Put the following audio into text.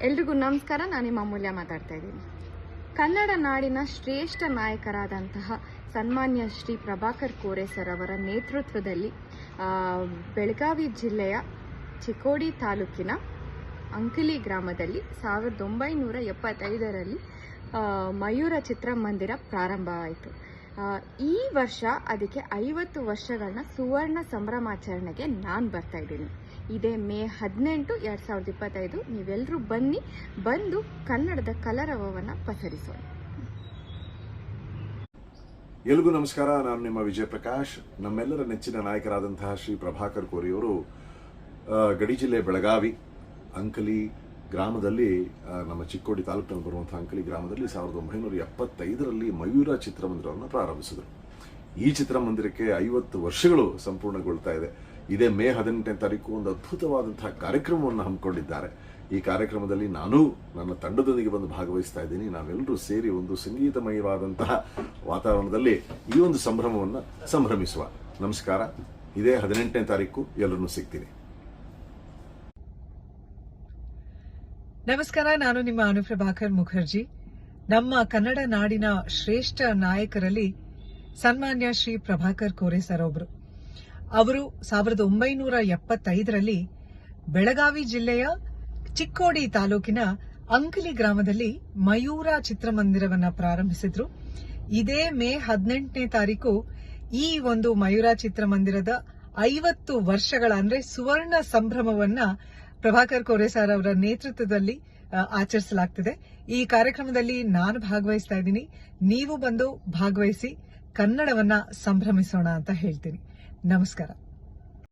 ಎಲ್ರಿಗೂ ನಮಸ್ಕಾರ. ನಾನು ನಿಮ್ಮ ಅಮೂಲ್ಯ ಮಾತಾಡ್ತಾ ಇದ್ದೀನಿ. ಕನ್ನಡ ನಾಡಿನ ಶ್ರೇಷ್ಠ ನಾಯಕರಾದಂತಹ ಸನ್ಮಾನ್ಯ ಶ್ರೀ ಪ್ರಭಾಕರ್ ಕೋರೆ ಸರ್ ಅವರ ನೇತೃತ್ವದಲ್ಲಿ ಬೆಳಗಾವಿ ಜಿಲ್ಲೆಯ ಚಿಕ್ಕೋಡಿ ತಾಲೂಕಿನ ಅಂಕಲಿ ಗ್ರಾಮದಲ್ಲಿ 1975ರಲ್ಲಿ ಮಯೂರ ಚಿತ್ರಮಂದಿರ ಪ್ರಾರಂಭವಾಯಿತು. ಈ ವರ್ಷ ಅದಕ್ಕೆ 50 ವರ್ಷಗಳನ್ನ ಸುವರ್ಣ ಸಂಭ್ರಮಾಚರಣೆಗೆ ನಾನು ಬರ್ತಾ ಇದ್ದೀನಿ. ಇದೇ ಮೇ 18, 2025. ನೀವೆಲ್ಲರೂ ಬಂದು ಕನ್ನಡದ ಕಲರವವನ್ನು ಪಸರಿಸೋಣ. ಎಲ್ರಿಗೂ ನಮಸ್ಕಾರ. ನಾನು ನಿಮ್ಮ ವಿಜಯ ಪ್ರಕಾಶ್. ನಮ್ಮೆಲ್ಲರ ನೆಚ್ಚಿನ ನಾಯಕರಾದಂತಹ ಶ್ರೀ ಪ್ರಭಾಕರ್ ಕೋರೆಯವರು ಗಡಿ ಜಿಲ್ಲೆ ಬೆಳಗಾವಿ ಅಂಕಲಿ ಗ್ರಾಮದಲ್ಲಿ, ನಮ್ಮ ಚಿಕ್ಕೋಡಿ ತಾಲೂಕಿನಲ್ಲಿ ಬರುವಂತಹ ಅಂಕಲಿ ಗ್ರಾಮದಲ್ಲಿ 1975ರಲ್ಲಿ ಮಯೂರ ಚಿತ್ರಮಂದಿರವನ್ನು ಪ್ರಾರಂಭಿಸಿದರು. ಈ ಚಿತ್ರಮಂದಿರಕ್ಕೆ 50 ವರ್ಷಗಳು ಸಂಪೂರ್ಣಗೊಳ್ತಾ ಇದೆ. ಇದೇ ಮೇ 18ನೇ ತಾರೀಕು ಒಂದು ಅದ್ಭುತವಾದಂತಹ ಕಾರ್ಯಕ್ರಮವನ್ನು ಹಮ್ಮಿಕೊಂಡಿದ್ದಾರೆ. ಈ ಕಾರ್ಯಕ್ರಮದಲ್ಲಿ ನಾನು ನನ್ನ ತಂಡದೊಂದಿಗೆ ಬಂದು ಭಾಗವಹಿಸ್ತಾ ಇದ್ದೀನಿ. ನಾವೆಲ್ಲರೂ ಸೇರಿ ಒಂದು ಸಂಗೀತಮಯವಾದಂತಹ ವಾತಾವರಣದಲ್ಲಿ ಈ ಒಂದು ಸಂಭ್ರಮವನ್ನು ಸಂಭ್ರಮಿಸುವ. ನಮಸ್ಕಾರ. ಇದೇ 18ನೇ ತಾರೀಕು ಎಲ್ಲರನ್ನೂ ಸಿಗ್ತೀನಿ. ನಮಸ್ಕಾರ. ನಾನು ನಿಮ್ಮ ಅನುಪ್ರಭಾಕರ್ ಮುಖರ್ಜಿ. ನಮ್ಮ ಕನ್ನಡ ನಾಡಿನ ಶ್ರೇಷ್ಠ ನಾಯಕರಲ್ಲಿ ಸನ್ಮಾನ್ಯ ಶ್ರೀ ಪ್ರಭಾಕರ್ ಕೋರೆ ಸರ್ ಒಬ್ರು. ಅವರು 1975ರಲ್ಲಿ ಬೆಳಗಾವಿ ಜಿಲ್ಲೆಯ ಚಿಕ್ಕೋಡಿ ತಾಲೂಕಿನ ಅಂಕಲಿ ಗ್ರಾಮದಲ್ಲಿ ಮಯೂರ ಚಿತ್ರಮಂದಿರವನ್ನ ಪ್ರಾರಂಭಿಸಿದ್ರು. ಇದೇ ಮೇ 18ನೇ ತಾರೀಕು ಈ ಒಂದು ಮಯೂರ ಚಿತ್ರಮಂದಿರದ 50 ವರ್ಷಗಳ ಅಂದ್ರೆ ಸುವರ್ಣ ಸಂಭ್ರಮವನ್ನ ಪ್ರಭಾಕರ್ ಕೋರೆ ಸರ್ ಅವರ ನೇತೃತ್ವದಲ್ಲಿ ಆಚರಿಸಲಾಗ್ತಿದೆ. ಈ ಕಾರ್ಯಕ್ರಮದಲ್ಲಿ ನಾನು ಭಾಗವಹಿಸ್ತಾ ಇದ್ದೀನಿ. ನೀವು ಬಂದು ಭಾಗವಹಿಸಿ ಕನ್ನಡವನ್ನ ಸಂಭ್ರಮಿಸೋಣ ಅಂತ ಹೇಳ್ತೀನಿ. ನಮಸ್ಕಾರ.